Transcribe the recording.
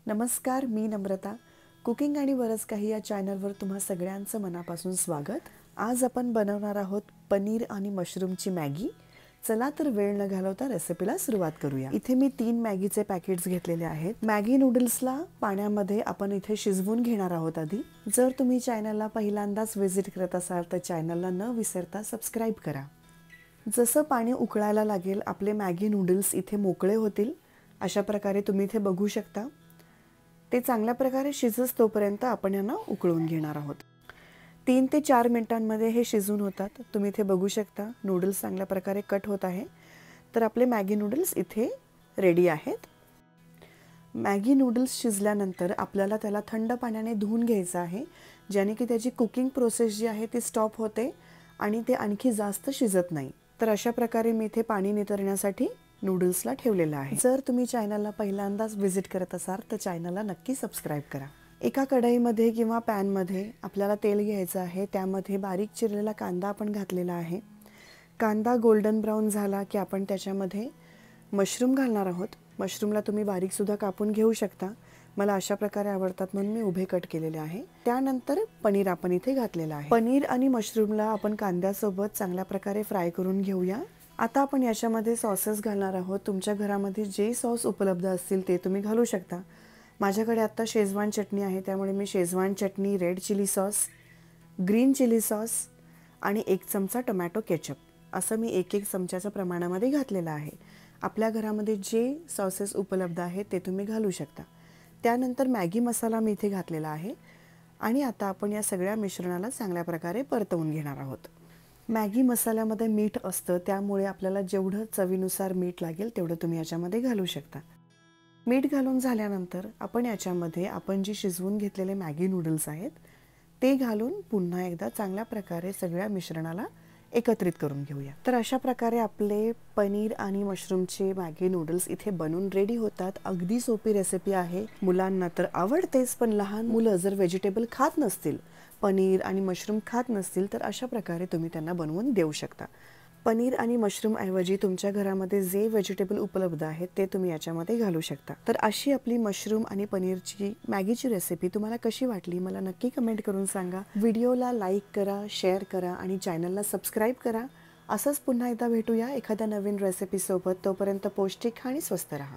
नमस्कार, मी नम्रता. कुकिंग आणि बरंच काही या चॅनलवर तुम्हा सगळ्यांचं मनापासून स्वागत. आज आपण बनवणार आहोत पनीर आणि मशरूमची मॅगी. चला तर वेळ न घालवता रेसिपीला सुरुवात करूया. इथे मी 3 मॅगीचे पॅकेट्स घेतलेले आहेत. मॅगी नूडल्सला पाण्यामध्ये आपण इथे शिजवून घेणार आहोत आधी. जर तुम्ही चॅनलला पहिल्यांदाच व्हिजिट करत असाल तर चॅनलला न विसरता सबस्क्राईब करा. जसं पाणी उकळायला लागेल आपले मॅगी नूडल्स इथे मोकळे होतील. अशा प्रकारे तुम्ही इथे बघू शकता. ते चांगल्या प्रकारे शिजस तोपर्यंत आपण यांना उकळून घेणार आहोत. 3 ते 4 मिनिटांमध्ये हे शिजून होतात. तुम्ही इथे बघू शकता नूडल्स चांगल्या प्रकारे कट होत आहे. तर आपले मॅगी नूडल्स इथे रेडी आहेत. मॅगी नूडल्स शिजल्यानंतर आपल्याला त्याला थंड पाण्याने धुवून घ्यायचं आहे, ज्याने की त्याची कुकिंग प्रोसेस जी आहे ती स्टॉप होते आणि ते आणखी जास्त शिजत नाही. तर अशा प्रकारे मी इथे पाणी नितरण्यासाठी नूडल्सला ठेवलेलं आहे. जर तुम्ही चॅनलला पहिल्यांदाच व्हिजिट करत असाल तर चॅनलला नक्की सबस्क्राईब करा. एका कढईमध्ये किंवा पॅनमध्ये आपल्याला तेल घ्यायचं आहे. त्यामध्ये बारीक चिरलेला कांदा आपण घातलेला आहे. कांदा गोल्डन ब्राऊन झाला की आपण त्याच्यामध्ये मशरूम घालणार आहोत. मशरूमला तुम्ही बारीकसुद्धा कापून घेऊ शकता. मला अशा प्रकारे आवडतात म्हणून मी उभे कट केलेले आहे. त्यानंतर पनीर आपण इथे घातलेलं आहे. पनीर आणि मशरूमला आपण कांद्यासोबत चांगल्या प्रकारे फ्राय करून घेऊया. आता आपण याच्यामध्ये सॉसेस घालणार आहोत. तुमच्या घरामध्ये जे सॉस उपलब्ध असतील ते तुम्ही घालू शकता. माझ्याकडे आता शेजवान चटणी आहे, त्यामुळे मी शेजवान चटणी, red chilli sauce, green chilli sauce आणि 1 चमचा टोमॅटो केचप असं मी 1 चमच्याच्या प्रमाणामध्ये घातलेलं आहे. आपल्या घरामध्ये जे सॉसेस उपलब्ध आहेत ते तुम्ही घालू शकता. त्यानंतर मॅगी मसाला मी इथे घातलेला आहे आणि आता आपण या सगळ्या मिश्रणाला चांगल्या प्रकारे परतवून घेणार आहोत. मॅगी मसाल्यामध्ये मीठ असतं, त्यामुळे आपल्याला जेवढं चवीनुसार मीठ लागेल तेवढं तुम्ही याच्यामध्ये घालू शकता. मीठ घालून झाल्यानंतर आपण याच्यामध्ये आपण जी शिजवून घेतलेले मॅगी नूडल्स आहेत ते घालून पुन्हा एकदा चांगल्या प्रकारे सगळ्या मिश्रणाला एकत्रित करून घेऊया. तर अशा प्रकारे आपले पनीर आणि मशरूमचे मॅगी नूडल्स इथे बनून रेडी होतात. अगदी सोपी रेसिपी आहे. मुलांना तर आवडतेच, पण लहान मुलं जर व्हेजिटेबल खात नसतील, पनीर आणि मशरूम खात नसतील तर अशा प्रकारे तुम्ही त्यांना बनवून देऊ शकता. पनीर आणि मशरूम ऐवजी तुमच्या घरामध्ये जे व्हेजिटेबल उपलब्ध आहेत ते तुम्ही याच्यामध्ये घालू शकता. तर अशी आपली मशरूम आणि पनीरची मॅगीची रेसिपी तुम्हाला कशी वाटली मला नक्की कमेंट करून सांगा. व्हिडिओला लाईक करा, शेअर करा आणि चॅनलला सबस्क्राईब करा. असंच पुन्हा एकदा भेटूया एखाद्या नवीन रेसिपीसोबत. तोपर्यंत पौष्टिक आणि स्वस्त राहा.